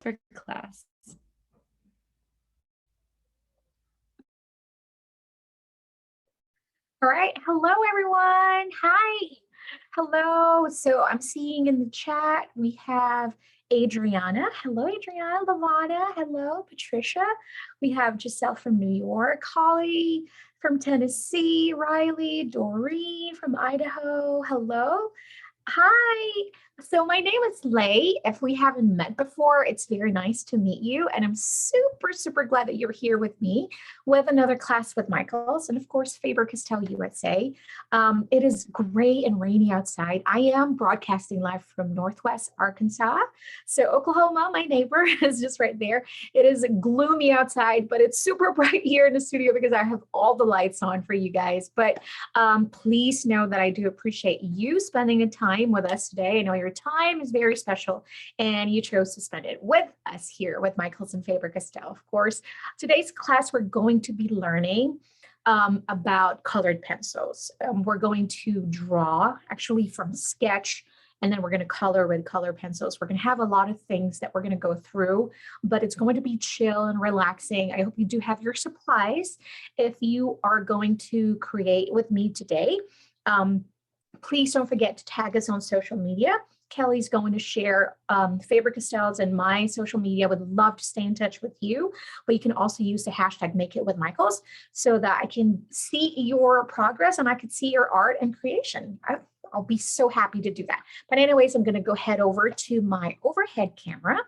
for class. All right. Hello, everyone. Hi. Hello. So I'm seeing in the chat, we have Adriana. Hello, Adriana. Lavana. Hello, Patricia. We have Giselle from New York. Holly from Tennessee. Riley. Doreen from Idaho. Hello. Hi. So my name is Lei. If we haven't met before, it's very nice to meet you. And I'm super, super glad that you're here with me with another class with Michaels and of course, Faber-Castell USA. It is gray and rainy outside. I am broadcasting live from Northwest Arkansas. So Oklahoma, my neighbor, is just right there. It is gloomy outside, but it's super bright here in the studio because I have all the lights on for you guys. But please know that I do appreciate you spending the time with us today. I know your time is very special and you chose to spend it with us here with Michaels and Faber-Castell. Of course, today's class, we're going to be learning about colored pencils. We're going to draw actually from sketch, and then we're going to color with color pencils. We're going to have a lot of things that we're going to go through, but it's going to be chill and relaxing. I hope you do have your supplies if you are going to create with me today. Please don't forget to tag us on social media. Kelly's going to share Faber-Castell's and my social media. Would love to stay in touch with you, but you can also use the hashtag #MakeItWithMichaels so that I can see your progress and I can see your art and creation. I'll be so happy to do that. But anyways, I'm going to go head over to my overhead camera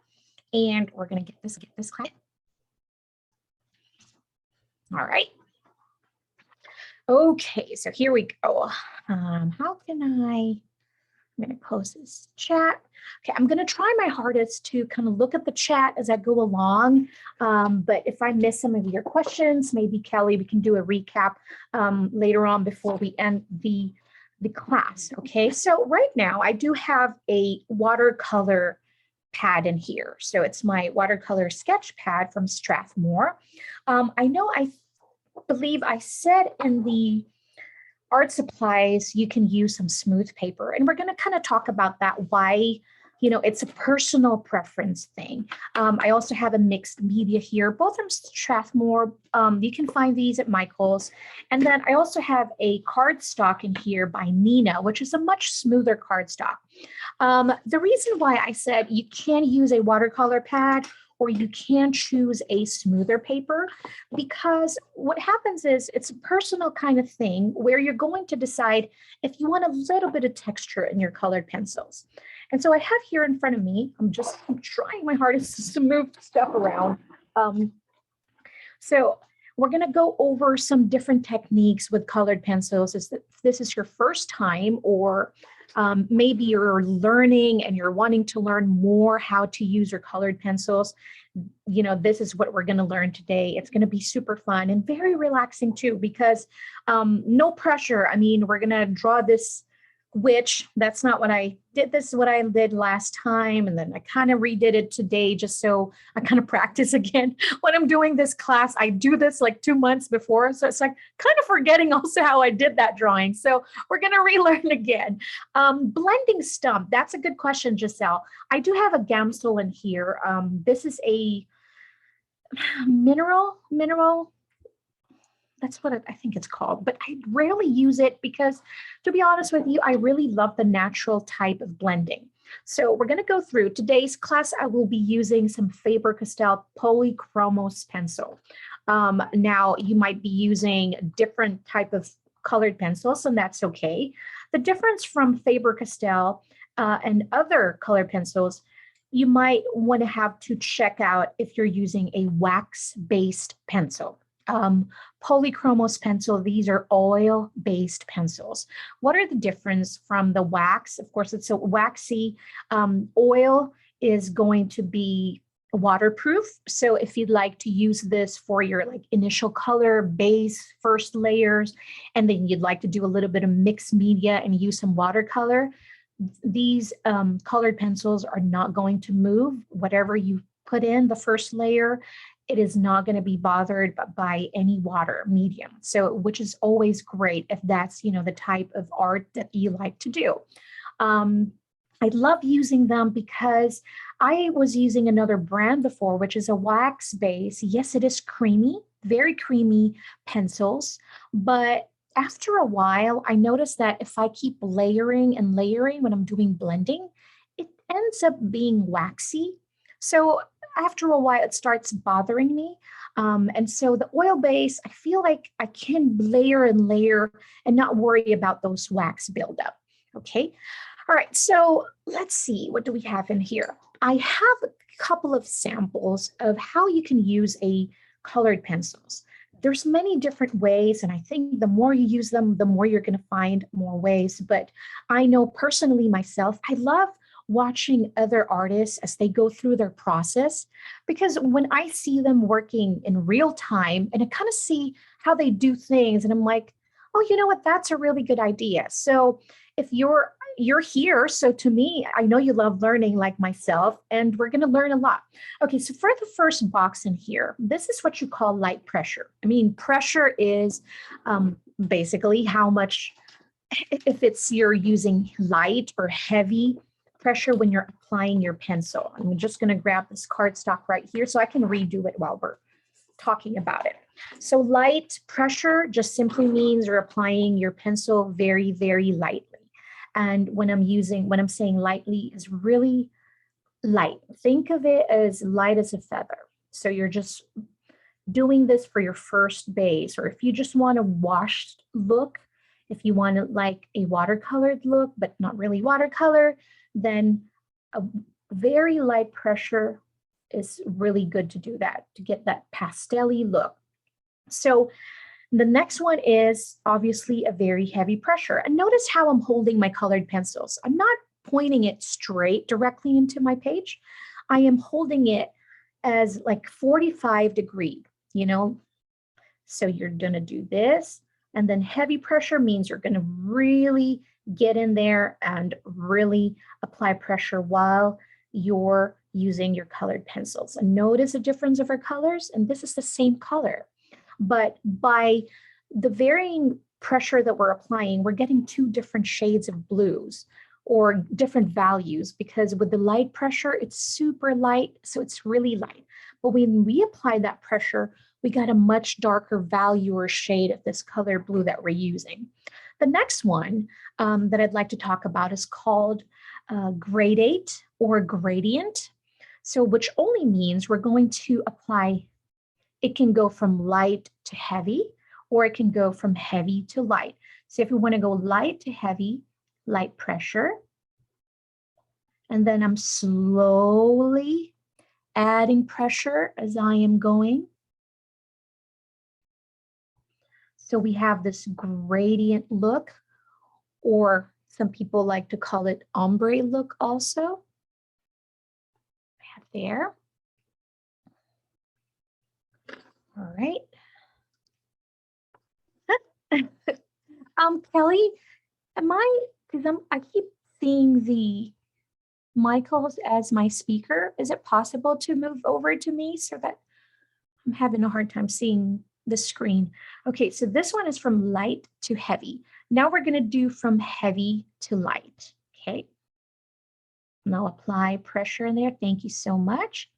and we're going to get this class. All right. Okay, so here we go. How can I'm going to close this chat. Okay, I'm going to try my hardest to kind of look at the chat as I go along. But if I miss some of your questions, maybe Kelly, we can do a recap later on before we end the class. Okay, so right now I do have a watercolor pad in here. So it's my watercolor sketch pad from Strathmore. I know I believe I said in the art supplies, you can use some smooth paper. And we're going to kind of talk about that, why, you know, it's a personal preference thing. I also have a mixed media here, both from Strathmore. You can find these at Michael's. And then I also have a cardstock in here by Nina, which is a much smoother cardstock. The reason why I said you can use a watercolor pad or you can choose a smoother paper, because what happens is it's a personal kind of thing where you're going to decide if you want a little bit of texture in your colored pencils. And so I have here in front of me, I'm trying my hardest to move stuff around. So we're gonna go over some different techniques with colored pencils. If this is your first time, or maybe you're learning and you're wanting to learn more how to use your colored pencils, you know, this is what we're going to learn today. It's going to be super fun and very relaxing too, because no pressure. I mean, we're going to draw this witch. That's not what I did. This is what I did last time. And then I kind of redid it today just so I kind of practice again. When I'm doing this class, I do this like 2 months before. So it's like kind of forgetting also how I did that drawing. So we're going to relearn again. Blending stump. That's a good question, Giselle. I do have a Gamsol in here. This is a mineral. That's what I think it's called, but I rarely use it because, to be honest with you, I really love the natural type of blending. So we're going to go through today's class. I will be using some Faber-Castell Polychromos pencil. Now you might be using different type of colored pencils, and that's okay. The difference from Faber-Castell and other colored pencils, you might want to have to check out if you're using a wax-based pencil. Polychromos pencil, these are oil-based pencils. What are the difference from the wax? Of course, it's a waxy. Oil is going to be waterproof. So if you'd like to use this for your like initial color, base, first layers, and then you'd like to do a little bit of mixed media and use some watercolor, these colored pencils are not going to move. Whatever you put in the first layer, it is not going to be bothered by any water medium. So, which is always great if that's, you know, the type of art that you like to do. I love using them because I was using another brand before, which is a wax base. Yes, it is creamy, very creamy pencils. But after a while, I noticed that if I keep layering and layering when I'm doing blending, it ends up being waxy. So after a while, it starts bothering me. And so the oil base, I feel like I can layer and layer and not worry about those wax buildup. Okay. All right. So let's see. What do we have in here? I have a couple of samples of how you can use a colored pencils. There's many different ways, and I think the more you use them, the more you're going to find more ways. But I know personally myself, I love watching other artists as they go through their process, because when I see them working in real time and I kind of see how they do things, and I'm like, oh, you know what, that's a really good idea. So if you're here, so to me, I know you love learning like myself, and we're going to learn a lot. Okay, so for the first box in here, this is what you call light pressure. I mean, pressure is basically how much, if it's you're using light or heavy pressure when you're applying your pencil. I'm just going to grab this cardstock right here so I can redo it while we're talking about it. So light pressure just simply means you're applying your pencil very, very lightly. And when I'm saying lightly, is really light. Think of it as light as a feather. So you're just doing this for your first base, or if you just want a washed look, if you want like a watercolored look, but not really watercolor, then a very light pressure is really good to do that, to get that pastel-y look. So the next one is obviously a very heavy pressure. And notice how I'm holding my colored pencils. I'm not pointing it straight directly into my page. I am holding it as like 45 degree, you know. So you're going to do this. And then heavy pressure means you're going to really get in there and really apply pressure while you're using your colored pencils. And notice the difference of our colors. And this is the same color. But by the varying pressure that we're applying, we're getting two different shades of blues or different values, because with the light pressure, it's super light, so it's really light. But when we apply that pressure, we got a much darker value or shade of this color blue that we're using. The next one that I'd like to talk about is called Gradate or Gradient. So which only means we're going to apply, it can go from light to heavy, or it can go from heavy to light. So if we want to go light to heavy, light pressure, and then I'm slowly adding pressure as I am going. So we have this gradient look, or some people like to call it ombre look also. There. All right. Kelly, because I keep seeing the Michaels as my speaker. Is it possible to move over to me so that I'm having a hard time seeing the screen? Okay, so this one is from light to heavy. Now we're going to do from heavy to light. Okay. Now apply pressure in there. Thank you so much.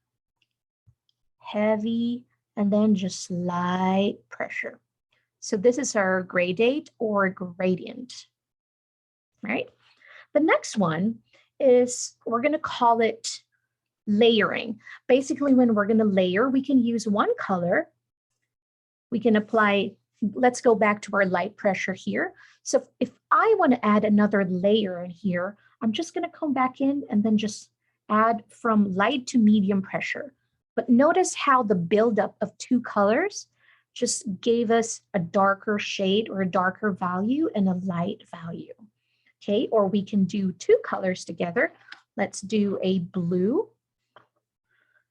Heavy, and then just light pressure. So this is our gradate or gradient, right? The next one is, we're going to call it layering. Basically, when we're going to layer, we can use one color. We can apply, let's go back to our light pressure here. So if I want to add another layer in here, I'm just going to come back in and then just add from light to medium pressure. But notice how the buildup of two colors just gave us a darker shade or a darker value and a light value. Okay, or we can do two colors together. Let's do a blue.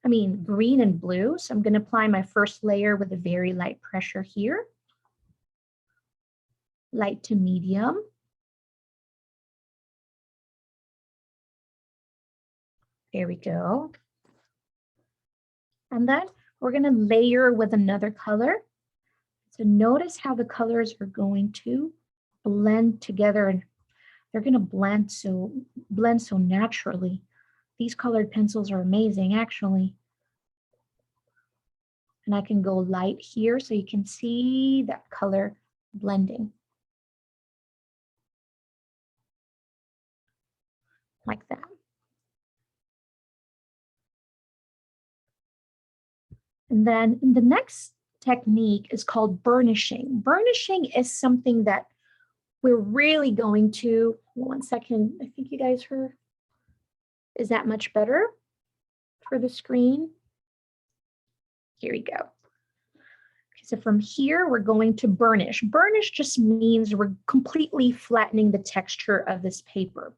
Green and blue. So I'm going to apply my first layer with a very light pressure here. Light to medium. There we go. And then we're going to layer with another color. So notice how the colors are going to blend together, and they're going to blend so naturally. These colored pencils are amazing, actually. And I can go light here so you can see that color blending. Like that. And then the next technique is called burnishing. Burnishing is something that we're really going to, 1 second, I think you guys heard. Is that much better for the screen? Here we go. Okay, so from here, we're going to burnish. Burnish just means we're completely flattening the texture of this paper.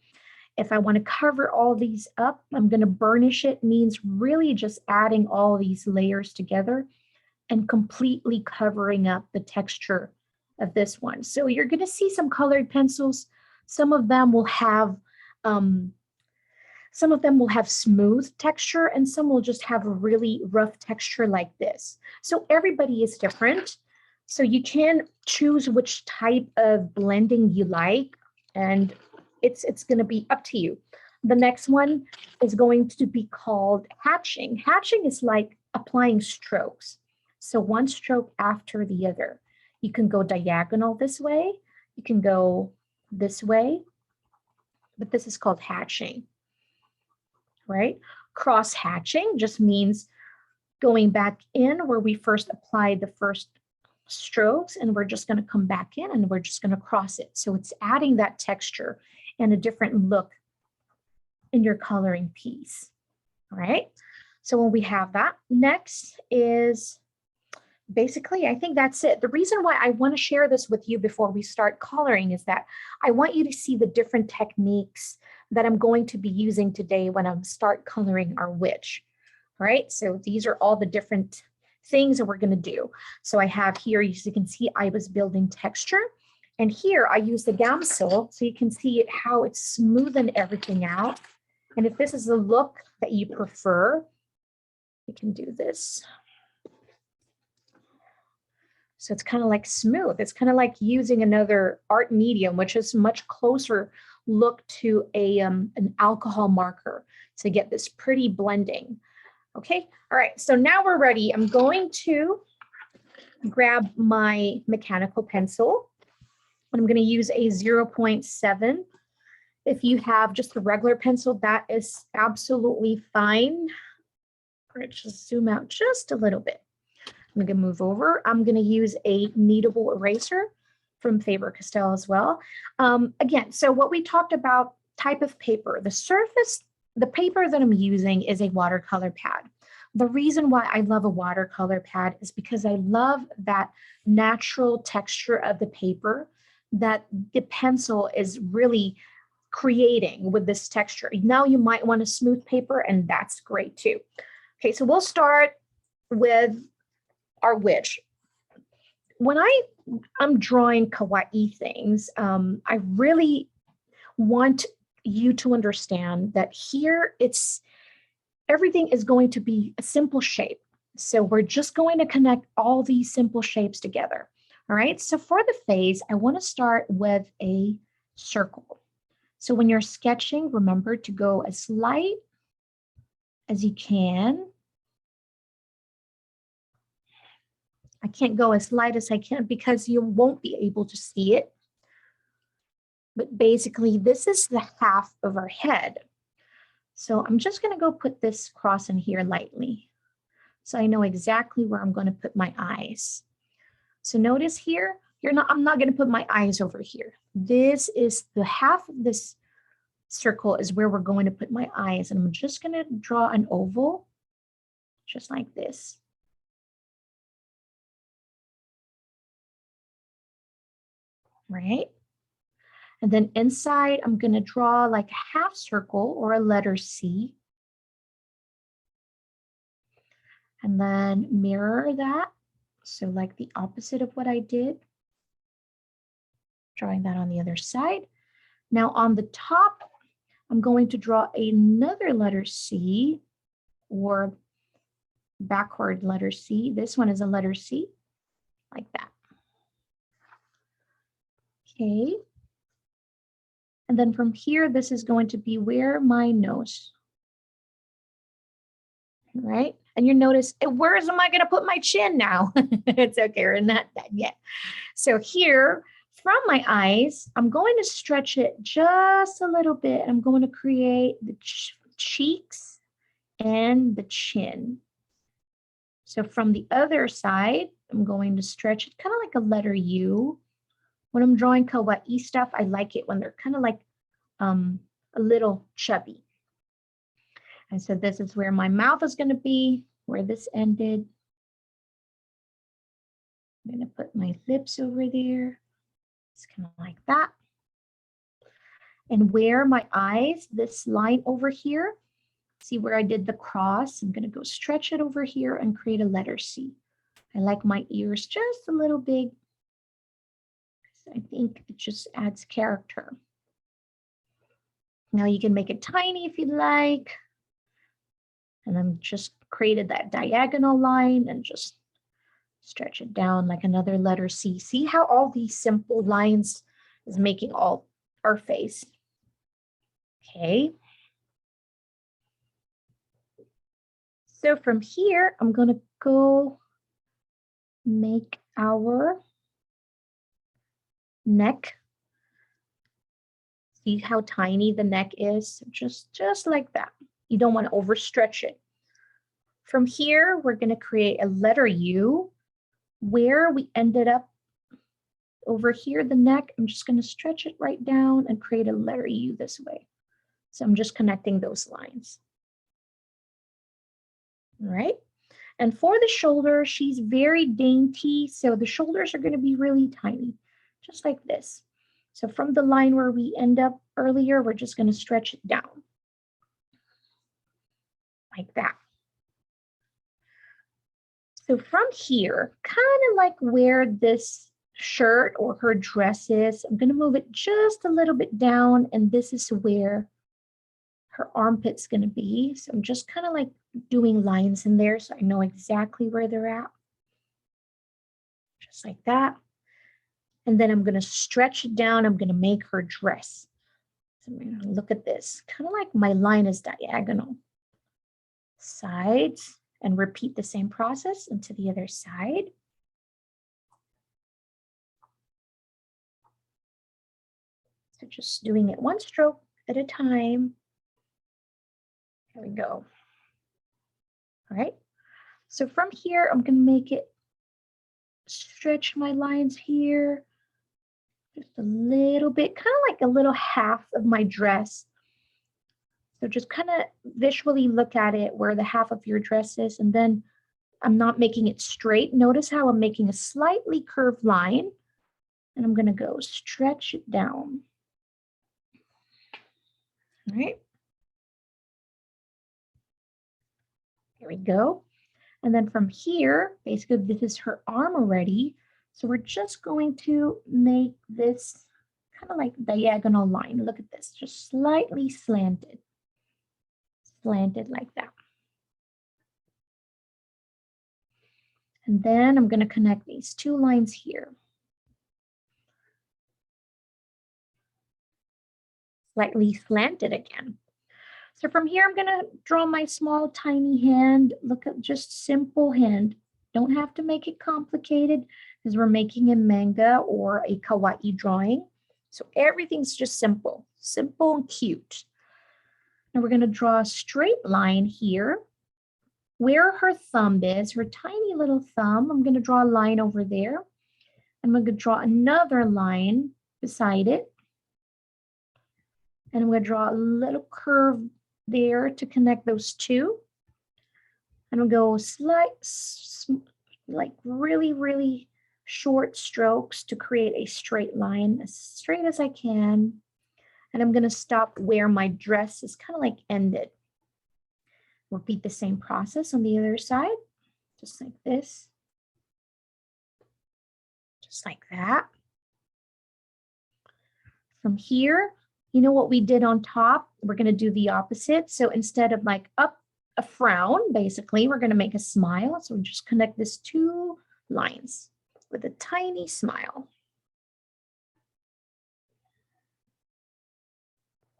If I want to cover all these up, I'm going to burnish it, means really just adding all these layers together and completely covering up the texture of this one. So you're going to see some colored pencils. Some of them will have smooth texture, and some will just have a really rough texture like this. So everybody is different. So you can choose which type of blending you like, and it's going to be up to you. The next one is going to be called hatching. Hatching is like applying strokes. So one stroke after the other. You can go diagonal this way. You can go this way. But this is called hatching, right? Cross hatching just means going back in where we first applied the first strokes, and we're just going to come back in and we're just going to cross it. So it's adding that texture and a different look in your coloring piece. All right. So when we have that, next is basically, I think that's it. The reason why I want to share this with you before we start coloring is that I want you to see the different techniques that I'm going to be using today when I start coloring our witch. All right. So these are all the different things that we're going to do. So I have here, as you can see, I was building texture. And here I use the Gamsol, so you can see how it's smoothing everything out. And if this is the look that you prefer, you can do this. So it's kind of like smooth. It's kind of like using another art medium, which is much closer look to an alcohol marker to get this pretty blending. Okay, all right, so now we're ready. I'm going to grab my mechanical pencil. I'm going to use a 0.7. If you have just a regular pencil, that is absolutely fine. Let's just zoom out just a little bit. I'm going to move over. I'm going to use a Kneadable Eraser from Faber-Castell as well. Again, so what we talked about, type of paper, the paper that I'm using is a watercolor pad. The reason why I love a watercolor pad is because I love that natural texture of the paper that the pencil is really creating with this texture. Now you might want a smooth paper, and that's great too. Okay, so we'll start with our witch. When I'm drawing kawaii things, I really want you to understand that here everything is going to be a simple shape. So we're just going to connect all these simple shapes together. All right, so for the face, I want to start with a circle. So when you're sketching, remember to go as light as you can. I can't go as light as I can because you won't be able to see it. But basically, this is the half of our head. So I'm just going to go put this cross in here lightly, so I know exactly where I'm going to put my eyes. So notice here, I'm not going to put my eyes over here. This is the half of this circle is where we're going to put my eyes. And I'm just going to draw an oval, just like this. Right? And then inside, I'm going to draw like a half circle or a letter C. And then mirror that. So like the opposite of what I did. Drawing that on the other side. Now on the top, I'm going to draw another letter C or backward letter C. This one is a letter C, like that. Okay. And then from here, this is going to be where my nose right? And you notice, where am I going to put my chin now? It's okay, we're not done yet. So here, from my eyes, I'm going to stretch it just a little bit. I'm going to create the cheeks and the chin. So from the other side, I'm going to stretch it kind of like a letter U. When I'm drawing kawaii stuff, I like it when they're kind of like a little chubby. And so this is where my mouth is going to be, where this ended. I'm going to put my lips over there. It's kind of like that. And where my eyes, this line over here, see where I did the cross? I'm going to go stretch it over here and create a letter C. I like my ears just a little big. I think it just adds character. Now you can make it tiny if you'd like. And then just created that diagonal line and just stretch it down like another letter C. See how all these simple lines is making all our face. Okay. So from here, I'm going to go make our neck. See how tiny the neck is? Just like that. You don't want to overstretch it. From here, we're going to create a letter U. Where we ended up over here, the neck, I'm just going to stretch it right down and create a letter U this way. So I'm just connecting those lines. All right. And for the shoulder, she's very dainty. So the shoulders are going to be really tiny, just like this. So from the line where we end up earlier, we're just going to stretch it down like that. So from here, kind of like where this shirt or her dress is, I'm going to move it just a little bit down, and this is where her armpit's going to be. So I'm just kind of like doing lines in there so I know exactly where they're at. Just like that. And then I'm going to stretch it down. I'm going to make her dress. So I'm going to look at this, kind of like my line is diagonal. Sides, and repeat the same process into the other side. So just doing it one stroke at a time. There we go. All right. So from here, I'm going to make it stretch my lines here just a little bit, kind of like a little half of my dress. So just kind of visually look at it where the half of your dress is, and then I'm not making it straight. Notice how I'm making a slightly curved line, and I'm going to go stretch it down. All right. Here we go. And then from here, basically this is her arm already. So we're just going to make this kind of like diagonal line. Look at this, just slightly slanted. Slanted like that. And then I'm going to connect these two lines here. Slightly slanted again. So from here, I'm going to draw my small, tiny hand. Look at just simple hand. Don't have to make it complicated because we're making a manga or a kawaii drawing. So everything's just simple, simple and cute. Now we're going to draw a straight line here. Where her thumb is, her tiny little thumb, I'm going to draw a line over there. I'm going to draw another line beside it. And I'm going to draw a little curve there to connect those two. And I'm going to go like really, really short strokes to create a straight line, as straight as I can. And I'm going to stop where my dress is kind of like ended. Repeat the same process on the other side, just like this. Just like that. From here, you know what we did on top? We're going to do the opposite. So instead of like up a frown, basically, we're going to make a smile. So just connect these two lines with a tiny smile.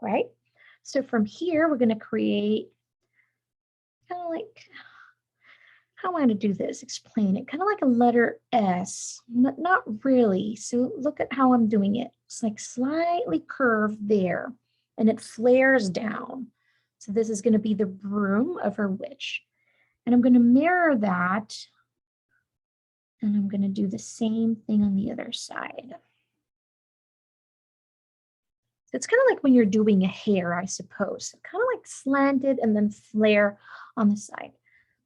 Right? So from here, we're going to create kind of like how am I going to do this? Explain it. Kind of like a letter S, but not really. So look at how I'm doing it. It's like slightly curved there, and it flares down. So this is going to be the broom of her witch. And I'm going to mirror that, and I'm going to do the same thing on the other side. So it's kind of like when you're doing a hair, I suppose. Kind of like slanted and then flare on the side.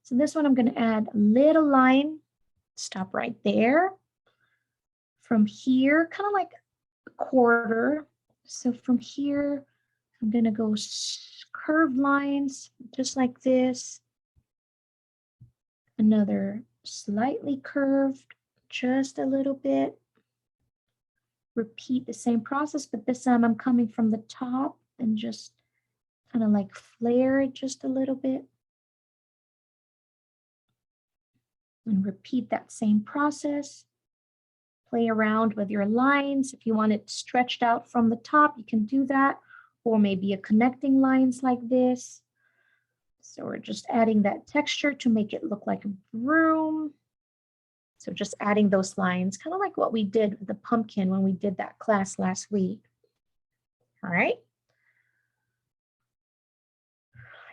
So this one, I'm going to add a little line, stop right there. From here, kind of like a quarter. So from here, I'm going to go curved lines, just like this. Another slightly curved, just a little bit. Repeat the same process, but this time I'm coming from the top and just kind of like flare it just a little bit. And repeat that same process. Play around with your lines. If you want it stretched out from the top, you can do that. Or maybe a connecting lines like this. So we're just adding that texture to make it look like a broom. So just adding those lines, kind of like what we did with the pumpkin when we did that class last week. All right.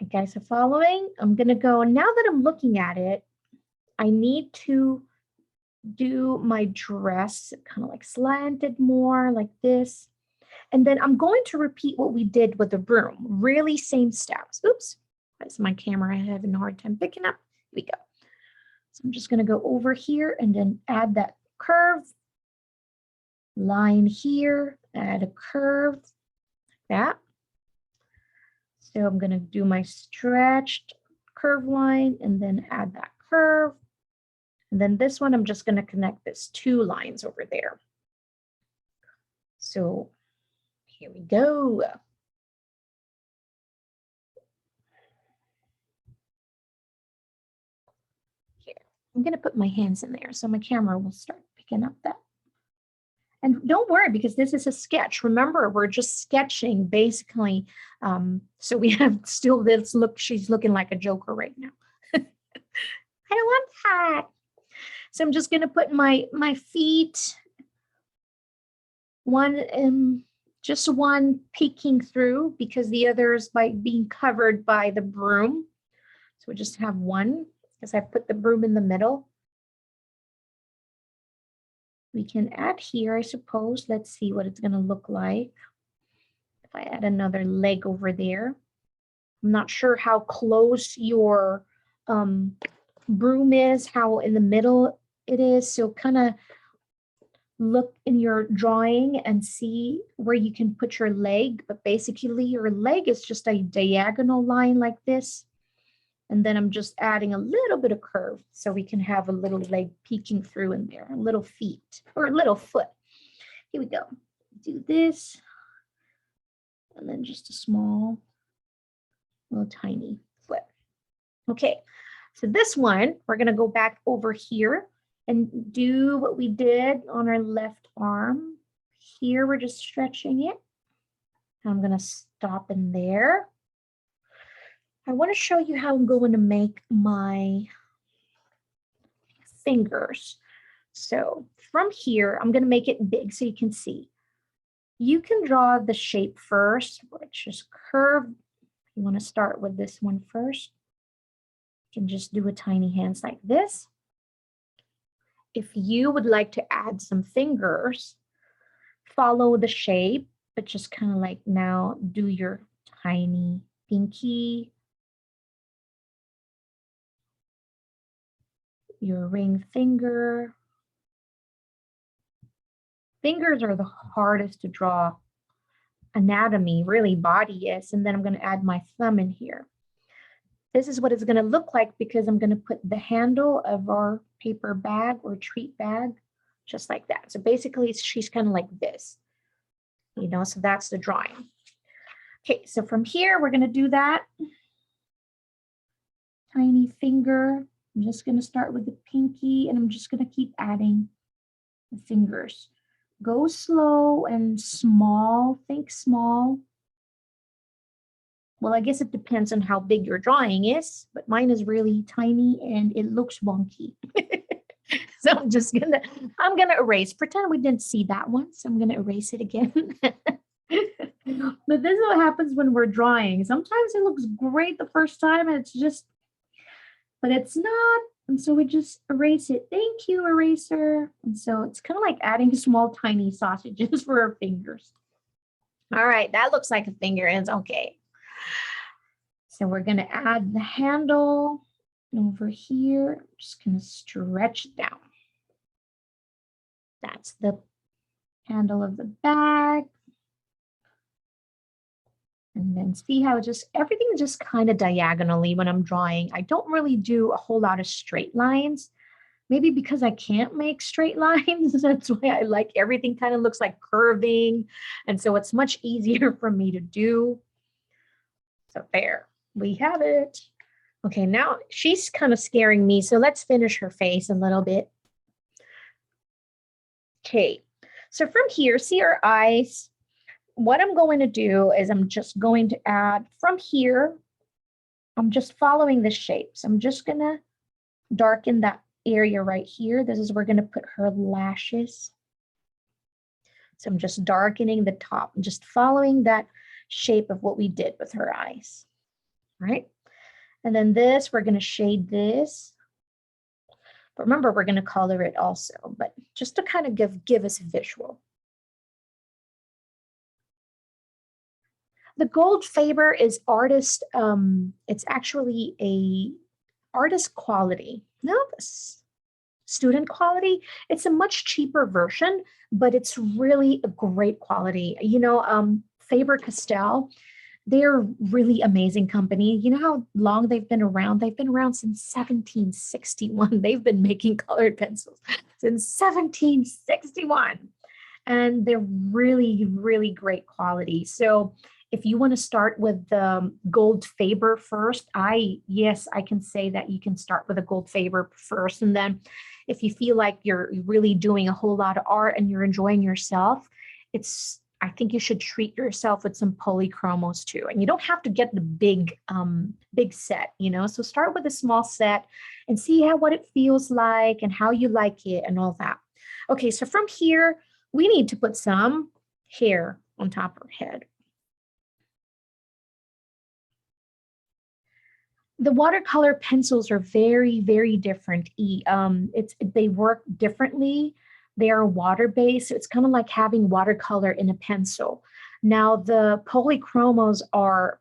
You guys are following? I'm going to go, now that I'm looking at it, I need to do my dress kind of like slanted more like this. And then I'm going to repeat what we did with the broom, really same steps. Oops, that's my camera having a hard time picking up. Here we go. So I'm just going to go over here and then add that curve line here, add a curve like that. So I'm going to do my stretched curve line and then add that curve. And then this one, I'm just going to connect this two lines over there. So here we go. Here, I'm going to put my hands in there so my camera will start picking up that. And don't worry, because this is a sketch. Remember, we're just sketching basically. So we have still this look, she's looking like a joker right now. I don't want that. So I'm just going to put my feet, just one peeking through because the other is by being covered by the broom. So we just have one because I put the broom in the middle. We can add here, I suppose. Let's see what it's going to look like. If I add another leg over there. I'm not sure how close your broom is, how in the middle it is. So kind of look in your drawing and see where you can put your leg. But basically your leg is just a diagonal line like this. And then I'm just adding a little bit of curve so we can have a little leg peeking through in there, a little feet or a little foot. Here we go. Do this. And then just a small, little tiny foot. Okay, so this one, we're going to go back over here and do what we did on our left arm. Here, we're just stretching it. I'm going to stop in there. I want to show you how I'm going to make my fingers. So from here, I'm going to make it big so you can see. You can draw the shape first, which is curved. You want to start with this one first. You can just do a tiny hands like this. If you would like to add some fingers, follow the shape, but just kind of like now do your tiny pinky, your ring finger. Fingers are the hardest to draw anatomy, really body is, and then I'm going to add my thumb in here. This is what it's going to look like because I'm going to put the handle of our paper bag or treat bag just like that. So basically she's kind of like this, you know, so that's the drawing. Okay, so from here we're going to do that. Tiny finger. I'm just going to start with the pinky and I'm just going to keep adding the fingers. Go slow and small, think small. Well, I guess it depends on how big your drawing is, but mine is really tiny and it looks wonky. So I'm gonna erase, pretend we didn't see that one. So I'm gonna erase it again. But this is what happens when we're drawing. Sometimes it looks great the first time and but it's not. And so we just erase it. Thank you, eraser. And so it's kind of like adding small, tiny sausages for our fingers. All right, that looks like a finger. It's okay. So we're going to add the handle over here. I'm just going to stretch it down. That's the handle of the bag. And then see how everything is just kind of diagonally when I'm drawing. I don't really do a whole lot of straight lines. Maybe because I can't make straight lines. That's why I like everything kind of looks like curving. And so it's much easier for me to do. So there, we have it. Okay, now she's kind of scaring me. So let's finish her face a little bit. Okay, so from here, see her eyes. What I'm going to do is I'm just going to add from here. I'm just following the shapes. I'm just going to darken that area right here. This is where we're going to put her lashes. So I'm just darkening the top. I'm just following that shape of what we did with her eyes. All right. And then this, we're going to shade this. But remember, we're going to color it also, but just to kind of give us a visual. The gold Faber is artist, it's actually a artist quality, not student quality. It's a much cheaper version, but it's really a great quality. You know, Faber-Castell, they're really amazing company. You know how long they've been around? They've been around since 1761. They've been making colored pencils since 1761. And they're really, really great quality. So if you want to start with the gold Faber first, yes, I can say that you can start with a gold Faber first. And then if you feel like you're really doing a whole lot of art and you're enjoying yourself, I think you should treat yourself with some Polychromos too. And you don't have to get the big set, you know, so start with a small set and see what it feels like and how you like it and all that. Okay, so from here, we need to put some hair on top of her head. The watercolor pencils are very, very different. They work differently. They are water-based, so it's kind of like having watercolor in a pencil. Now, the Polychromos are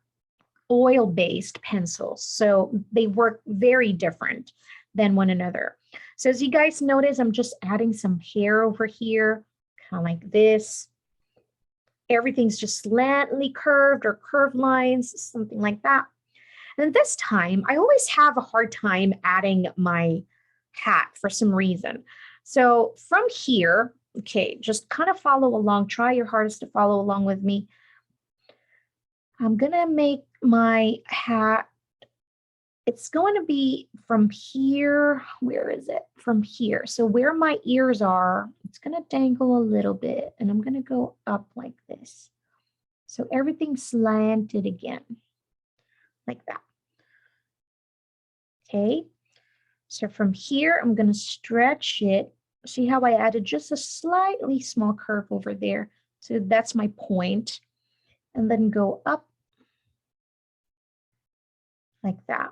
oil-based pencils, so they work very different than one another. So as you guys notice, I'm just adding some hair over here, kind of like this. Everything's just slightly curved or curved lines, something like that. And this time, I always have a hard time adding my hat for some reason. So from here, okay, just kind of follow along. Try your hardest to follow along with me. I'm going to make my hat. It's going to be from here. Where is it? From here. So where my ears are, it's going to dangle a little bit. And I'm going to go up like this. So everything's slanted again. Like that. Okay, so from here, I'm going to stretch it. See how I added just a slightly small curve over there. So that's my point. And then go up like that.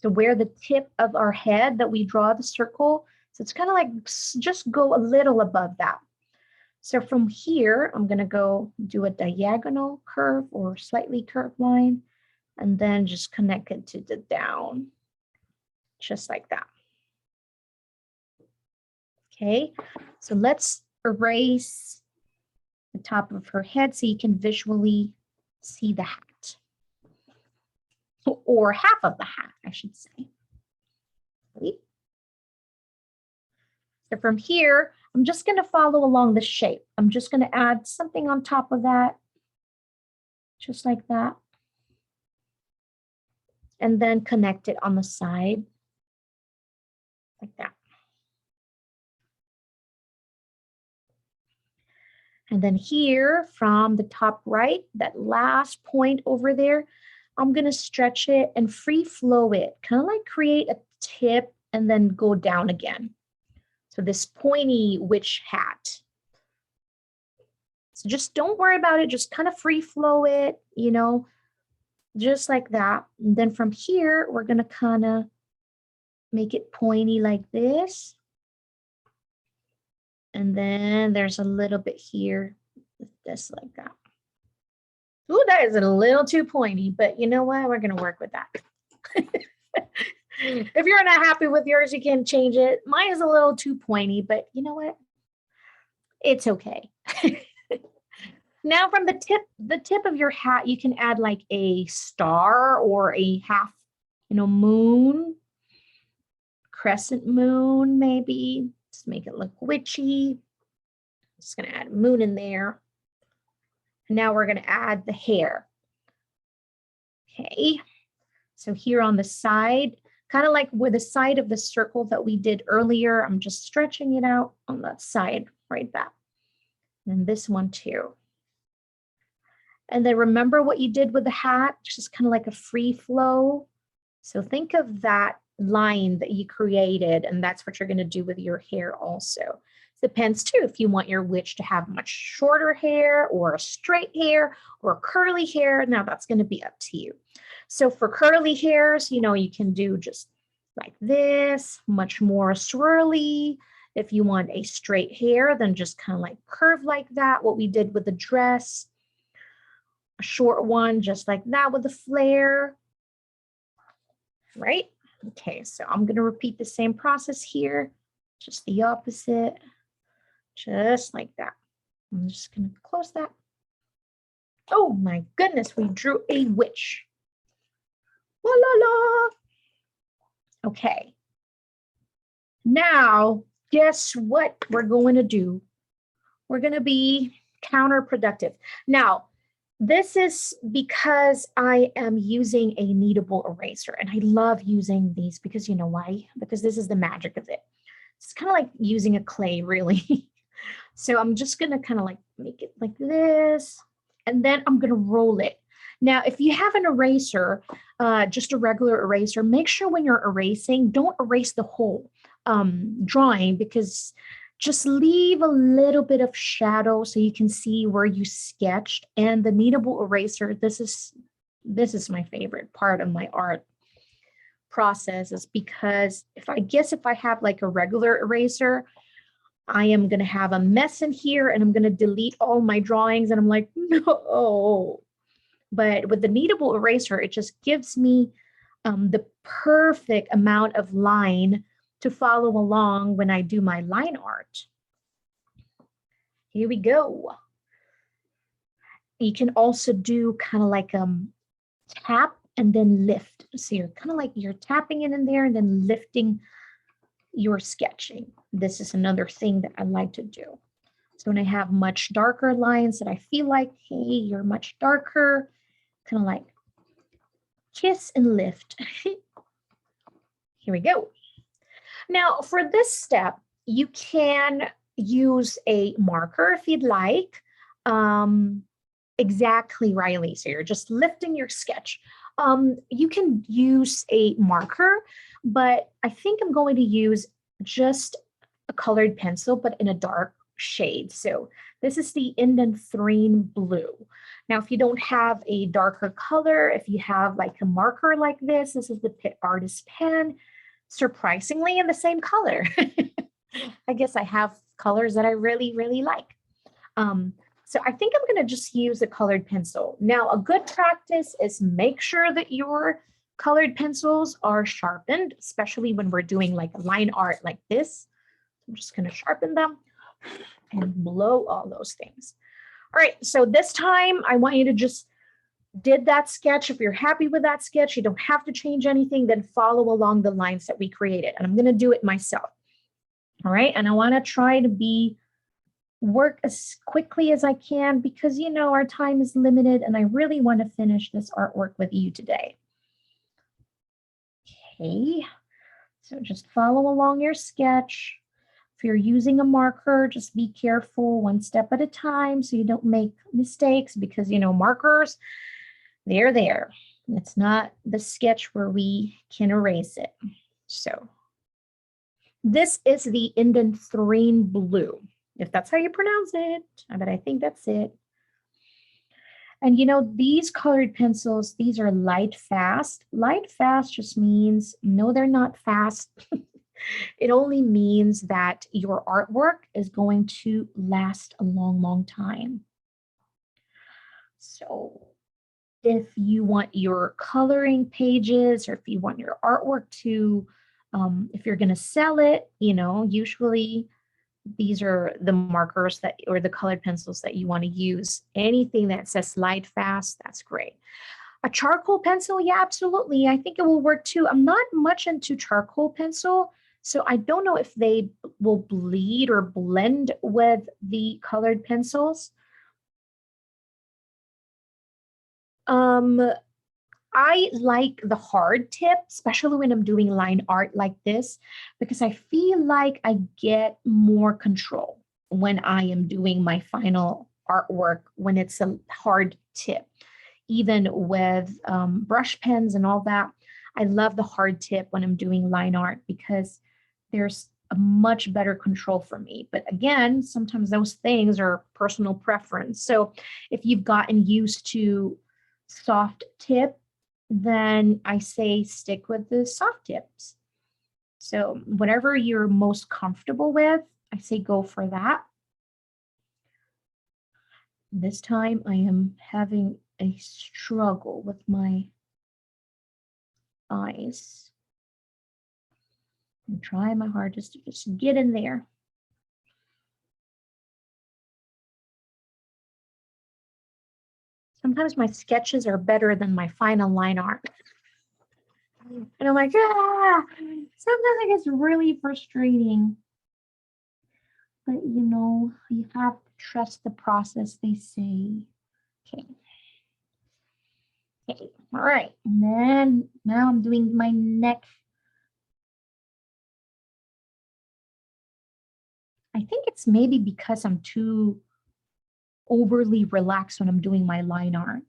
So where the tip of our head that we draw the circle, so it's kind of like just go a little above that. So from here, I'm going to go do a diagonal curve or slightly curved line, and then just connect it to the down, just like that. Okay, so let's erase the top of her head so you can visually see the hat, or half of the hat, I should say. Okay. So from here, I'm just going to follow along the shape. I'm just going to add something on top of that, just like that. And then connect it on the side, like that. And then here from the top right, that last point over there, I'm going to stretch it and free flow it, kind of like create a tip and then go down again. So this pointy witch hat. So just don't worry about it. Just kind of free flow it, you know, just like that. And then from here, we're going to kind of make it pointy like this. And then there's a little bit here, just like that. Ooh, that is a little too pointy, but you know what? We're going to work with that. If you're not happy with yours, you can change it. Mine is a little too pointy, but you know what? It's okay. Now from the tip of your hat, you can add like a star or a half, moon, crescent moon, maybe. Just make it look witchy. Just gonna add moon in there. And now we're gonna add the hair. Okay, so here on the side, kind of like with the side of the circle that we did earlier, I'm just stretching it out on that side, right there. And this one too. And then remember what you did with the hat, just kind of like a free flow. So think of that line that you created, and that's what you're going to do with your hair also. Depends too if you want your witch to have much shorter hair or a straight hair or curly hair. Now that's going to be up to you. So for curly hairs, you can do just like this, much more swirly. If you want a straight hair, then just kind of like curve like that, what we did with the dress. A short one, just like that with the flare, right? Okay, so I'm going to repeat the same process here, just the opposite, just like that. I'm just going to close that. Oh my goodness, we drew a witch. La la la. Okay. Now, guess what we're going to do? We're going to be counterproductive. Now, this is because I am using a kneadable eraser, and I love using these because you know why? Because this is the magic of it. It's kind of like using a clay, really. So I'm just going to kind of like make it like this, and then I'm going to roll it. Now, if you have an eraser, just a regular eraser, make sure when you're erasing, don't erase the whole drawing, because just leave a little bit of shadow so you can see where you sketched. And the kneadable eraser, this is my favorite part of my art process, is because if I have like a regular eraser, I am going to have a mess in here and I'm going to delete all my drawings, and I'm like, no. But with the kneadable eraser, it just gives me the perfect amount of line to follow along when I do my line art. Here we go. You can also do kind of like tap and then lift. So you're kind of like you're tapping it in there and then lifting your sketching. This is another thing that I like to do. So when I have much darker lines that I feel like, hey, you're much darker, kind of like kiss and lift. Here we go. Now, for this step, you can use a marker if you'd like. Exactly, Riley. So you're just lifting your sketch. You can use a marker, but I think I'm going to use just a colored pencil, but in a dark shade. So this is the Indanthrene blue. Now, if you don't have a darker color, if you have like a marker like this is the Pitt Artist pen. Surprisingly in the same color. I guess I have colors that I really, really like. So I think I'm going to just use a colored pencil. Now, a good practice is make sure that your colored pencils are sharpened, especially when we're doing like line art like this. I'm just going to sharpen them and blow all those things. All right, so this time I want you to just did that sketch. If you're happy with that sketch, you don't have to change anything, then follow along the lines that we created. And I'm going to do it myself. All right. And I want to try to work as quickly as I can because, our time is limited and I really want to finish this artwork with you today. Okay. So just follow along your sketch. If you're using a marker, just be careful, one step at a time so you don't make mistakes, because, you know, markers, they're there. It's not the sketch where we can erase it. So this is the Indanthrene Blue, if that's how you pronounce it, but I think that's it. And you know, these colored pencils, these are light fast. Light fast just means, no, they're not fast. It only means that your artwork is going to last a long, long time. So if you want your coloring pages, or if you want your artwork to, if you're going to sell it, you know, usually these are the markers that, or the colored pencils that you want to use. Anything that says slide fast, that's great. A charcoal pencil, yeah, absolutely. I think it will work too. I'm not much into charcoal pencil, so I don't know if they will bleed or blend with the colored pencils. I like the hard tip, especially when I'm doing line art like this, because I feel like I get more control when I am doing my final artwork when it's a hard tip. Even with brush pens and all that, I love the hard tip when I'm doing line art because there's a much better control for me. But again, sometimes those things are personal preference. So if you've gotten used to soft tip, then I say stick with the soft tips. So whatever you're most comfortable with, I say go for that. This time I am having a struggle with my eyes. I'm trying my hardest to just get in there. Sometimes my sketches are better than my final line art. And I'm like, ah, sometimes it gets really frustrating. But you know, you have to trust the process, they say. Okay. Okay, all right. And then now I'm doing my neck. I think it's maybe because I'm too overly relaxed when I'm doing my line art.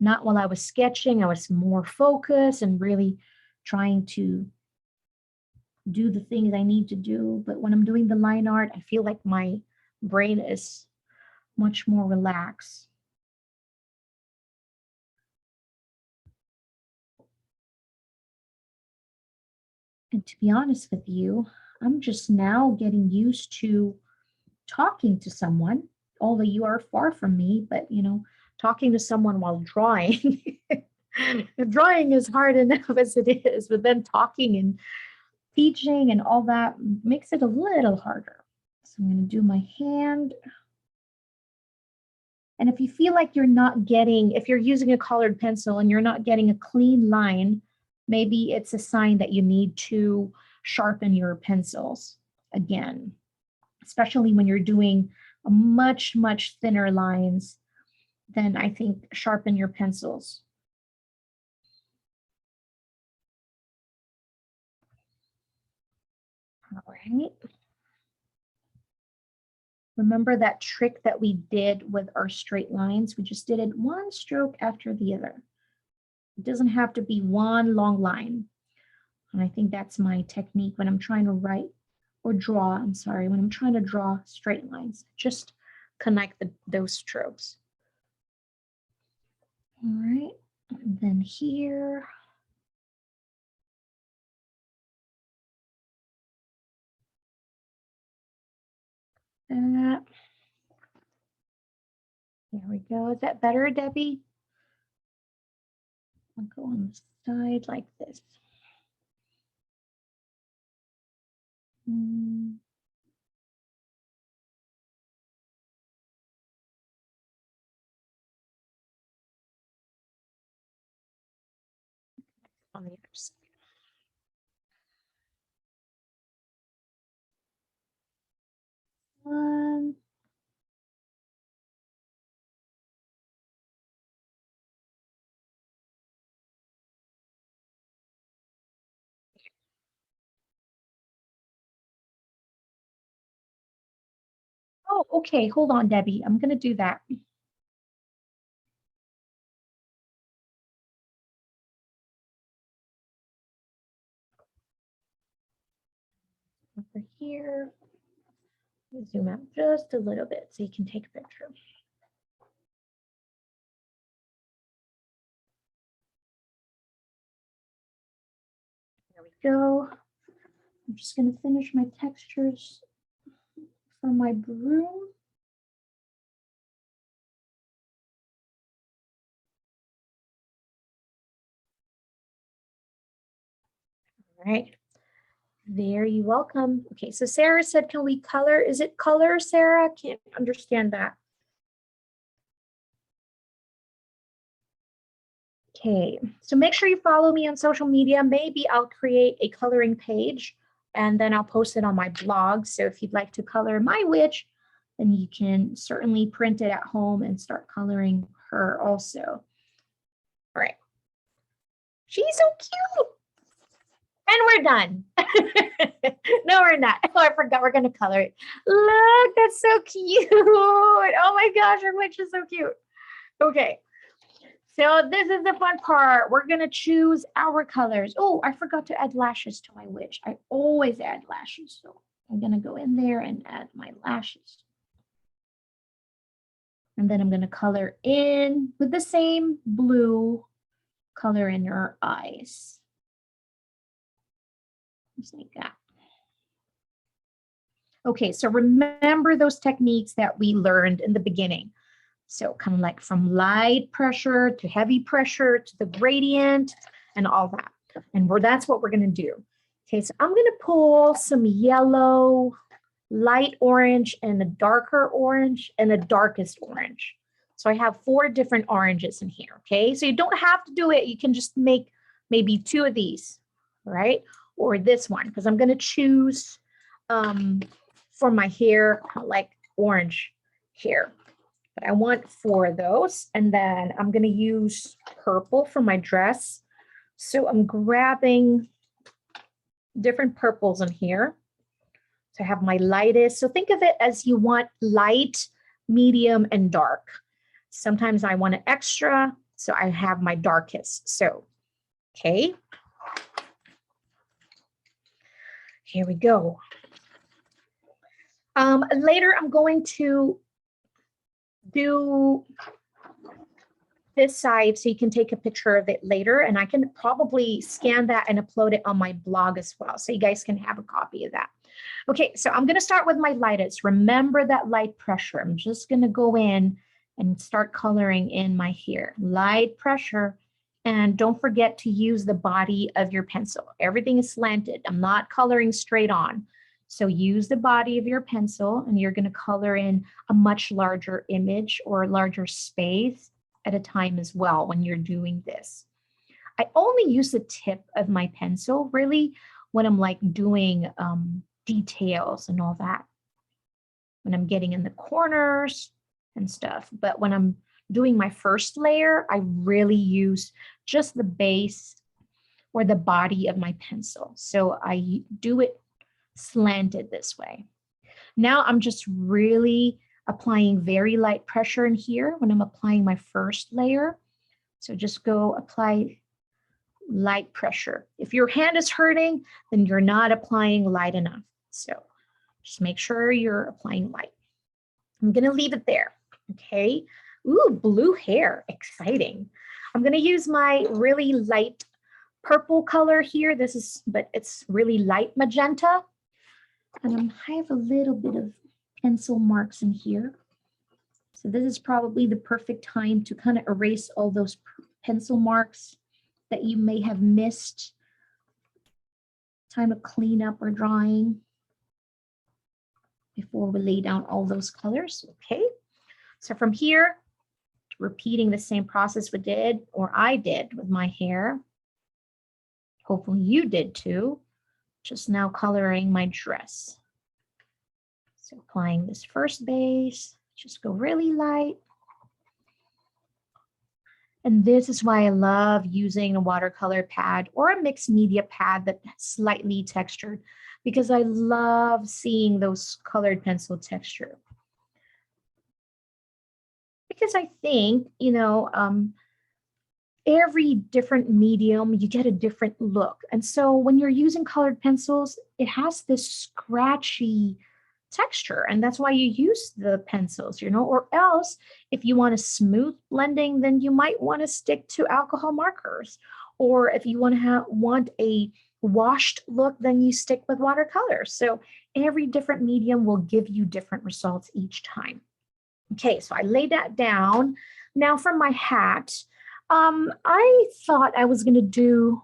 Not while I was sketching, I was more focused and really trying to do the things I need to do. But when I'm doing the line art, I feel like my brain is much more relaxed. And to be honest with you, I'm just now getting used to talking to someone, although you are far from me, but you know, talking to someone while drawing. Drawing is hard enough as it is, but then talking and teaching and all that makes it a little harder. So I'm going to do my hand. And if you feel like you're not getting, if you're using a colored pencil and you're not getting a clean line, maybe it's a sign that you need to sharpen your pencils again, especially when you're doing a much, much thinner lines. Then I think sharpen your pencils. All right. Remember that trick that we did with our straight lines? We just did it one stroke after the other. It doesn't have to be one long line. And I think that's my technique when I'm trying to write or draw, I'm sorry, when I'm trying to draw straight lines. Just connect those strokes. All right, and then here. That. There we go. Is that better, Debbie? I'll go on the side like this. On the other side. One. Oh, okay. Hold on, Debbie. I'm going to do that. Over here. Zoom out just a little bit so you can take a picture. There we go. I'm just going to finish my textures for my broom. All right. Very welcome. Okay, so Sarah said, can we color? Is it color, Sarah? Can't understand that. Okay, so make sure you follow me on social media. Maybe I'll create a coloring page and then I'll post it on my blog. So if you'd like to color my witch, then you can certainly print it at home and start coloring her also. All right. She's so cute. And we're done. No, we're not. Oh, I forgot we're going to color it. Look, that's so cute. Oh my gosh, our witch is so cute. Okay. So this is the fun part. We're going to choose our colors. Oh, I forgot to add lashes to my witch. I always add lashes. So I'm going to go in there and add my lashes. And then I'm going to color in with the same blue color in her eyes. Just like that. Okay, so remember those techniques that we learned in the beginning. So kind of like from light pressure to heavy pressure to the gradient and all that. And that's what we're going to do. Okay, so I'm going to pull some yellow, light orange, and a darker orange, and the darkest orange. So I have 4 different oranges in here, okay? So you don't have to do it. You can just make maybe 2 of these, right? Or this one, because I'm going to choose for my hair, like orange hair. But I want 4 of those. And then I'm going to use purple for my dress. So I'm grabbing different purples in here. So I have my lightest. So think of it as you want light, medium, and dark. Sometimes I want an extra, so I have my darkest. So, okay. Here we go. Later, I'm going to do this side so you can take a picture of it later, and I can probably scan that and upload it on my blog as well, so you guys can have a copy of that. Okay, so I'm going to start with my lightest. Remember that light pressure. I'm just going to go in and start coloring in my hair. Light pressure, and don't forget to use the body of your pencil. Everything is slanted. I'm not coloring straight on. So use the body of your pencil, and you're going to color in a much larger image or a larger space at a time as well when you're doing this. I only use the tip of my pencil really when I'm like doing details and all that, when I'm getting in the corners and stuff. But when I'm doing my first layer, I really use just the base or the body of my pencil. So I do it slanted this way. Now I'm just really applying very light pressure in here when I'm applying my first layer. So just go apply light pressure. If your hand is hurting, then you're not applying light enough. So just make sure you're applying light. I'm going to leave it there. Okay. Ooh, blue hair. Exciting. I'm going to use my really light purple color here. But it's really light magenta. And I have a little bit of pencil marks in here. So this is probably the perfect time to kind of erase all those pencil marks that you may have missed. Time of cleanup or drying before we lay down all those colors. Okay, so from here, repeating the same process I did with my hair. Hopefully you did too. Just now coloring my dress. So applying this first base, just go really light. And this is why I love using a watercolor pad or a mixed media pad that's slightly textured, because I love seeing those colored pencil texture. because I think, you know, every different medium, you get a different look. And so when you're using colored pencils, it has this scratchy texture, and that's why you use the pencils, you know, or else if you want a smooth blending, then you might want to stick to alcohol markers. Or if you want a washed look, then you stick with watercolors. So every different medium will give you different results each time. Okay, so I laid that down. Now for my hat, I thought I was gonna do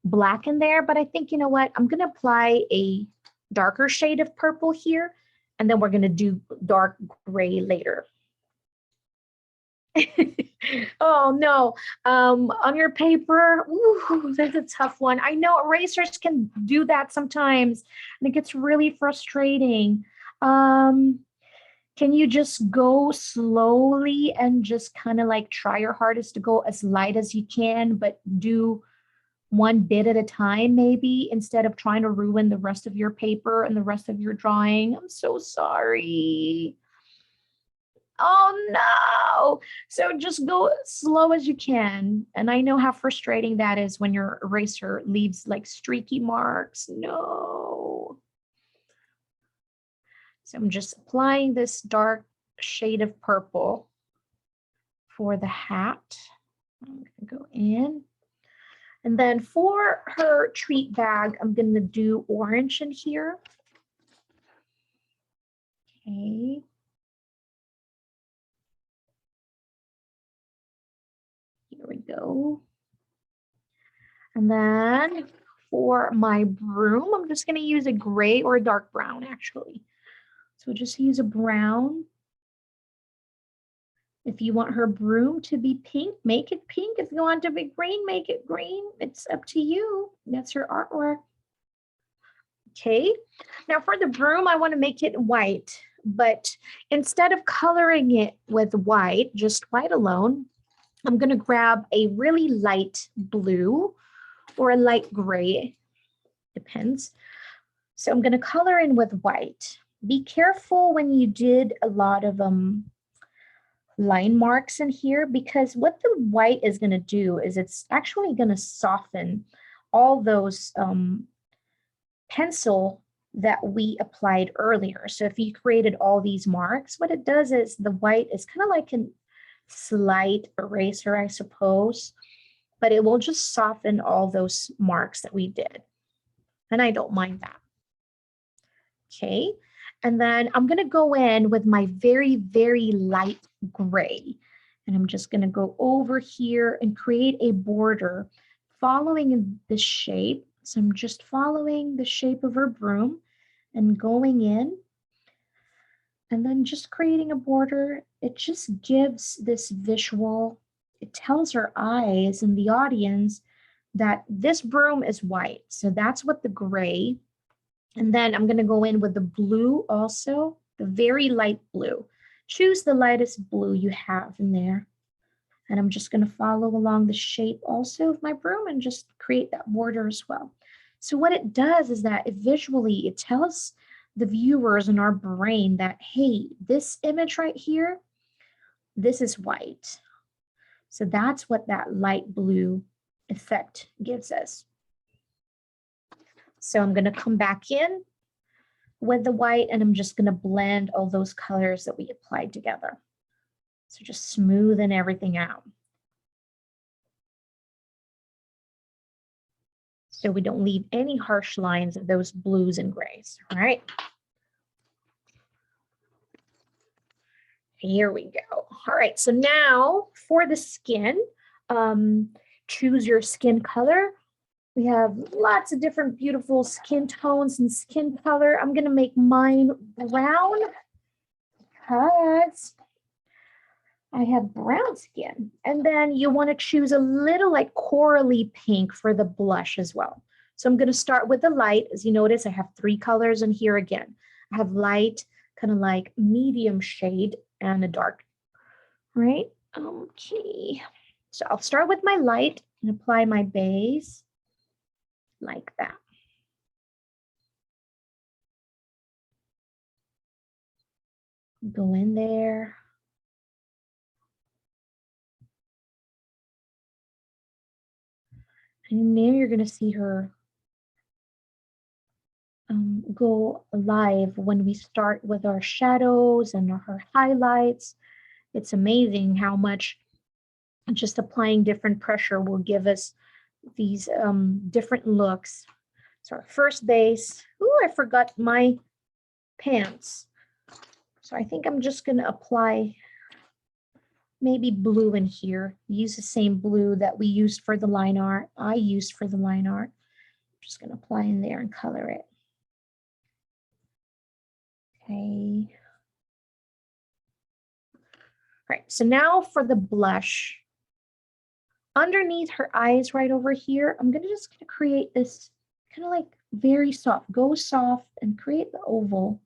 black in there, but I think, you know what, I'm gonna apply a darker shade of purple here, and then we're gonna do dark gray later. Oh no, on your paper, ooh, that's a tough one. I know erasers can do that sometimes, and it gets really frustrating. Can you just go slowly and just kind of like try your hardest to go as light as you can, but do one bit at a time, maybe, instead of trying to ruin the rest of your paper and the rest of your drawing? I'm so sorry. Oh no. So just go slow as you can. And I know how frustrating that is when your eraser leaves like streaky marks. No. So I'm just applying this dark shade of purple for the hat. I'm going to go in. And then for her treat bag, I'm going to do orange in here. Okay. Here we go. And then for my broom, I'm just going to use a gray or a dark brown, actually. So just use a brown. If you want her broom to be pink, make it pink. If you want it to be green, make it green. It's up to you. That's your artwork. Okay. Now for the broom, I want to make it white, but instead of coloring it with white, just white alone, I'm going to grab a really light blue or a light gray, depends. So I'm going to color in with white. Be careful when you did a lot of line marks in here, because what the white is going to do is it's actually going to soften all those pencil that we applied earlier. So if you created all these marks, what it does is the white is kind of like a slight eraser, I suppose, but it will just soften all those marks that we did. And I don't mind that. Okay. And then I'm going to go in with my very, very light gray. And I'm just going to go over here and create a border following this shape. So I'm just following the shape of her broom and going in. And then just creating a border. It just gives this visual. It tells our eyes and the audience that this broom is white. So that's what the gray. And then I'm going to go in with the blue also, the very light blue. Choose the lightest blue you have in there. And I'm just going to follow along the shape also of my broom and just create that border as well. So what it does is that visually it tells the viewers in our brain that, hey, this image right here, this is white. So that's what that light blue effect gives us. So I'm going to come back in with the white, and I'm just going to blend all those colors that we applied together. So just smoothing everything out. So we don't leave any harsh lines of those blues and grays. All right. Here we go. All right. So now for the skin, choose your skin color. We have lots of different beautiful skin tones and skin color. I'm going to make mine brown because I have brown skin. And then you want to choose a little like corally pink for the blush as well. So I'm going to start with the light. As you notice, I have 3 colors in here again. I have light, kind of like medium shade, and a dark. Right? Okay. So I'll start with my light and apply my base. Like that. Go in there And now you're going to see her go live when we start with our shadows and her highlights. It's amazing how much just applying different pressure will give us these different looks. So our first base. Ooh, I forgot my pants. So I think I'm just going to apply maybe blue in here. Use the same blue that we used for the line art. I used for the line art. I'm just going to apply in there and color it. Okay. All right, so now for the blush. Underneath her eyes right over here, I'm just gonna create this kind of like very soft, go soft and create the oval.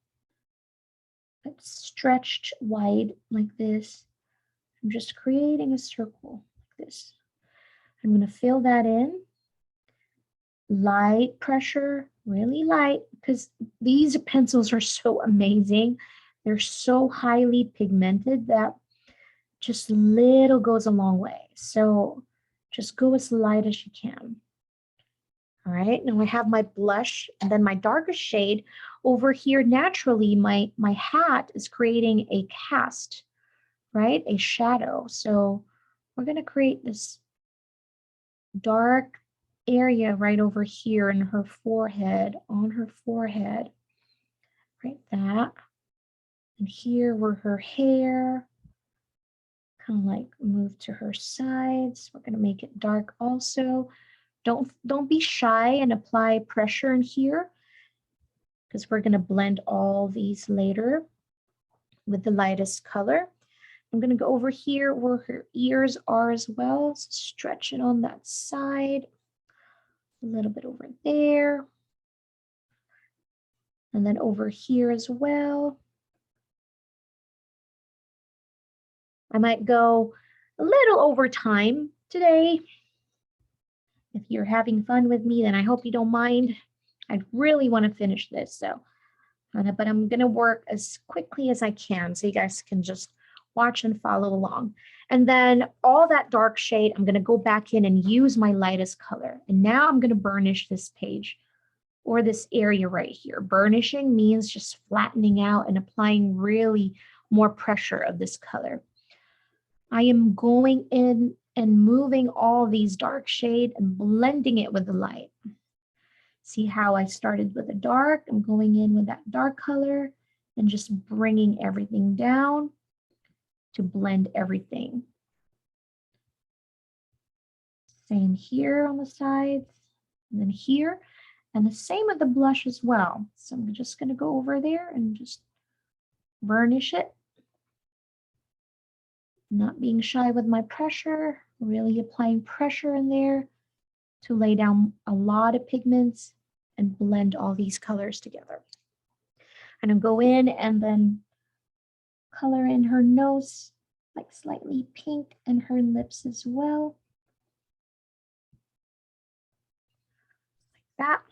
That's stretched wide like this. I'm just creating a circle like this. I'm gonna fill that in. Light pressure, really light, because these pencils are so amazing. They're so highly pigmented that just little goes a long way. So just go as light as you can. All right, now I have my blush and then my darkest shade over here. Naturally, my hat is creating a cast, right? A shadow. So we're going to create this dark area right over here in her forehead, on her forehead, right? That. And here where her hair kind of like move to her sides. We're going to make it dark also. Don't be shy and apply pressure in here because we're going to blend all these later with the lightest color. I'm going to go over here where her ears are as well. So stretch it on that side. A little bit over there. And then over here as well. I might go a little over time today. If you're having fun with me, then I hope you don't mind. I really want to finish this, so, but I'm going to work as quickly as I can so you guys can just watch and follow along. And then all that dark shade, I'm going to go back in and use my lightest color. And now I'm going to burnish this page or this area right here. Burnishing means just flattening out and applying really more pressure of this color. I am going in and moving all these dark shade and blending it with the light. See how I started with the dark? I'm going in with that dark color and just bringing everything down to blend everything. Same here on the sides and then here. And the same with the blush as well. So I'm just going to go over there and just burnish it. Not being shy with my pressure, really applying pressure in there to lay down a lot of pigments and blend all these colors together. And I'll go in and then color in her nose, like slightly pink, and her lips as well. Like that.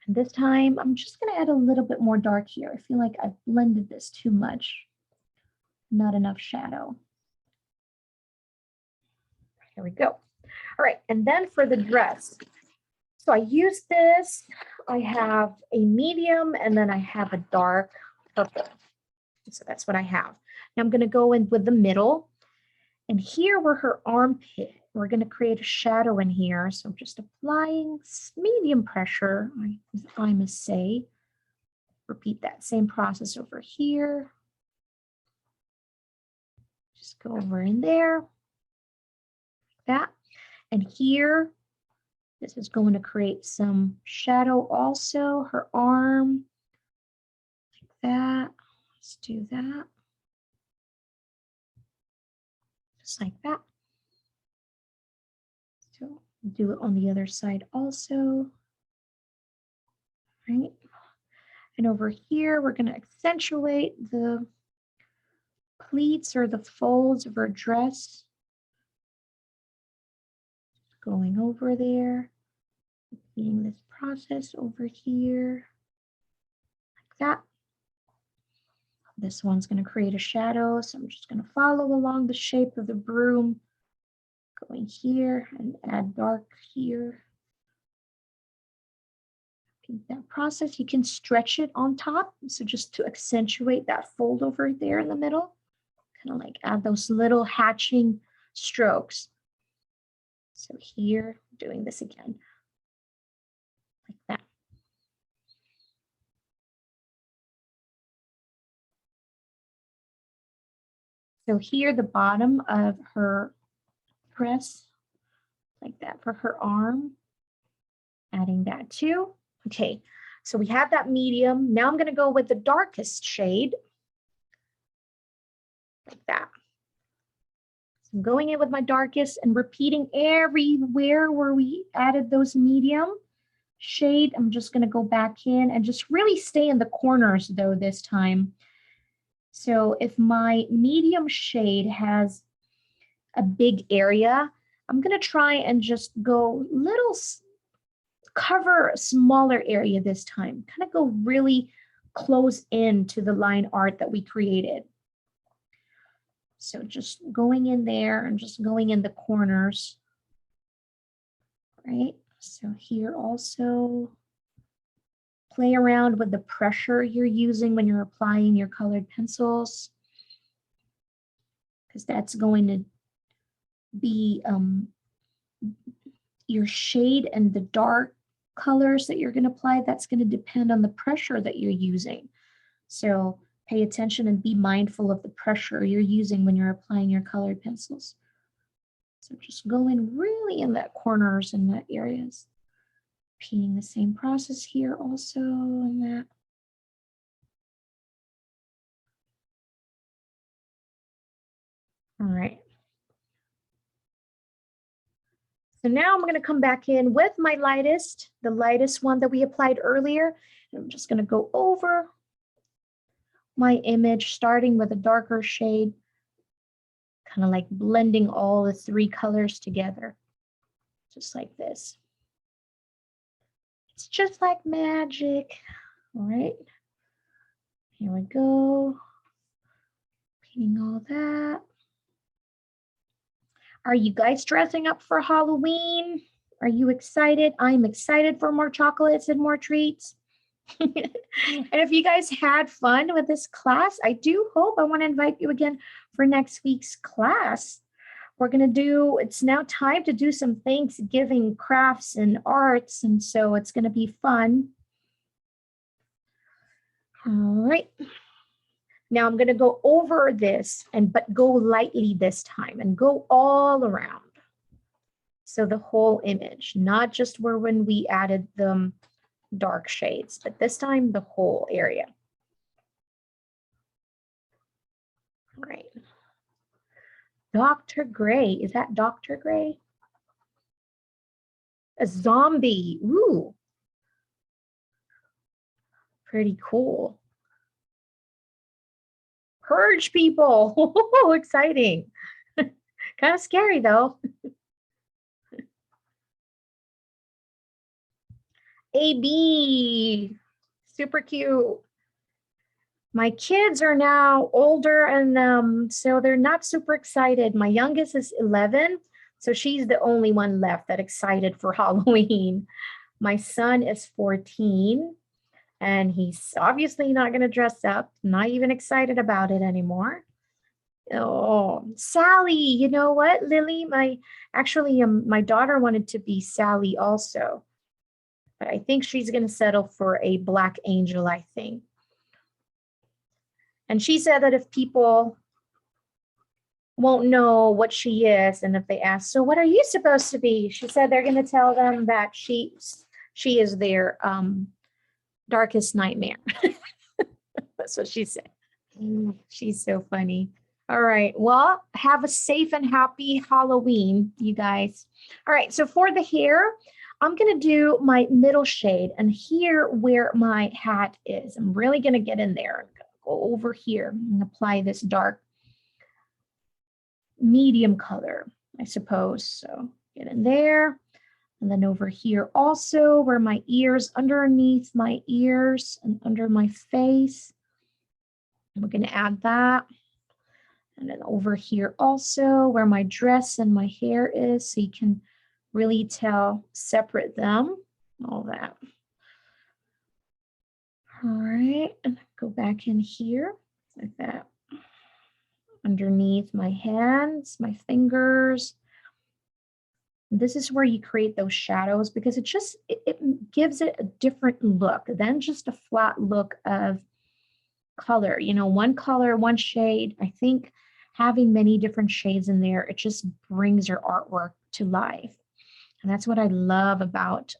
And this time, I'm just going to add a little bit more dark here. I feel like I've blended this too much. Not enough shadow. Here we go. All right, and then for the dress. So I use this. I have a medium and then I have a dark purple. So that's what I have. Now I'm going to go in with the middle. And here where her armpit, we're going to create a shadow in here. So I'm just applying medium pressure, I must say. Repeat that same process over here. Just go over in there. Like that. And here, this is going to create some shadow also. Her arm. Like that. Let's do that. Just like that. So do it on the other side also. Right. And over here, we're going to accentuate the pleats or the folds of her dress. Going over there. Repeating this process over here. Like that. This one's going to create a shadow, so I'm just going to follow along the shape of the broom. Going here and add dark here. That process, you can stretch it on top. So just to accentuate that fold over there in the middle, kind of like add those little hatching strokes. So here, doing this again, like that. So here, the bottom of her press, like that for her arm, adding that too. Okay, so we have that medium. Now I'm going to go with the darkest shade, like that. So I'm going in with my darkest and repeating everywhere where we added those medium shade. I'm just going to go back in and just really stay in the corners though this time. So if my medium shade has a big area, I'm going to try and just go cover a smaller area this time. Kind of go really close in to the line art that we created. So just going in there and just going in the corners, right? So here also, play around with the pressure you're using when you're applying your colored pencils, because that's going to be your shade and the dark colors that you're going to apply. That's going to depend on the pressure that you're using. So pay attention and be mindful of the pressure you're using when you're applying your colored pencils. So just go in really in that corners and that areas. Repeating the same process here also and that. All right. So now I'm going to come back in with my lightest, the lightest one that we applied earlier. And I'm just going to go over my image, starting with a darker shade, kind of like blending all the three colors together, just like this. It's just like magic. All right, here we go. Painting all that. Are you guys dressing up for Halloween? Are you excited? I'm excited for more chocolates and more treats. And if you guys had fun with this class, I do hope, I want to invite you again for next week's class. We're going to do, it's now time to do some Thanksgiving crafts and arts, and so it's going to be fun. All right. Now I'm going to go over this, but go lightly this time and go all around. So the whole image, not just where when we added the dark shades, but this time the whole area. All right. Dr. Gray, is that Dr. Gray? A zombie, ooh. Pretty cool. Purge people, exciting. Kind of scary though. AB, super cute. My kids are now older and so they're not super excited. My youngest is 11, so she's the only one left that's excited for Halloween. My son is 14 and he's obviously not going to dress up, not even excited about it anymore. Oh, Sally, you know what, Lily, my daughter wanted to be Sally also. But I think she's going to settle for a black angel, I think. And she said that if people won't know what she is, and if they ask, so what are you supposed to be? She said they're going to tell them that she is their darkest nightmare. That's what she said. She's so funny. All right. Well, have a safe and happy Halloween, you guys. All right. So for the hair, I'm going to do my middle shade and here where my hat is. I'm really going to get in there and go over here and apply this dark medium color, I suppose. So get in there. And then over here also where my ears, underneath my ears and under my face. We're going to add that. And then over here also where my dress and my hair is, so you can really tell, separate them, all that. All right, and go back in here like that. Underneath my hands, my fingers. This is where you create those shadows because it gives it a different look than just a flat look of color. You know, one color, one shade. I think having many different shades in there, it just brings your artwork to life. And that's what I love about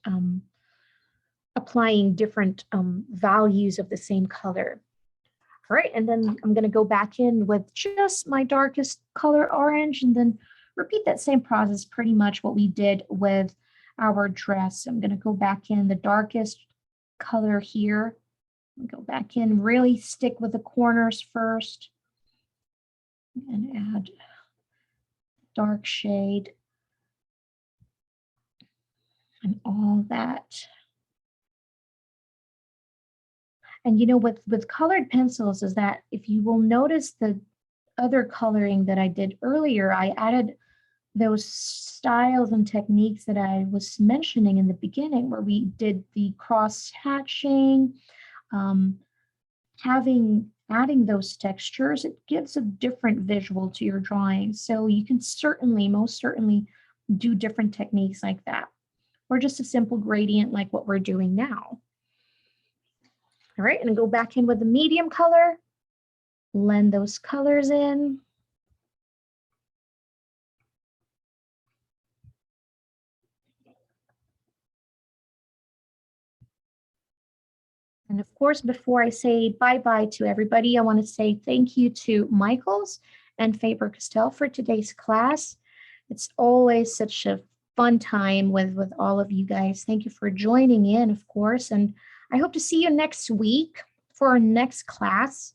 applying different values of the same color. All right, and then I'm going to go back in with just my darkest color orange and then repeat that same process, pretty much what we did with our dress. I'm going to go back in the darkest color here. Go back in, really stick with the corners first and add dark shade and all that. And you know, with colored pencils is that if you will notice the other coloring that I did earlier, I added those styles and techniques that I was mentioning in the beginning, where we did the cross hatching, adding those textures, it gives a different visual to your drawing. So you can certainly, most certainly, do different techniques like that, or just a simple gradient like what we're doing now. All right, and go back in with the medium color, blend those colors in. And of course, before I say bye-bye to everybody, I want to say thank you to Michaels and Faber-Castell for today's class. It's always such a fun time with all of you guys. Thank you for joining in, of course. And I hope to see you next week for our next class.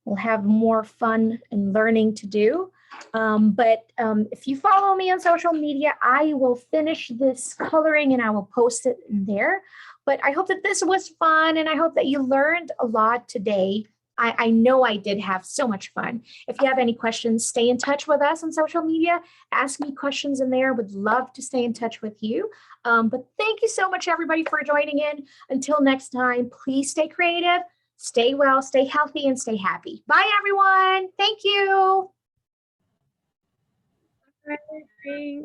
We'll have more fun and learning to do. But if you follow me on social media, I will finish this coloring and I will post it in there. But I hope that this was fun and I hope that you learned a lot today. I know I did have so much fun. If you have any questions, stay in touch with us on social media. Ask me questions in there. Would love to stay in touch with you. But thank you so much, everybody, for joining in. Until next time, please stay creative, stay well, stay healthy, and stay happy. Bye, everyone. Thank you. Bye.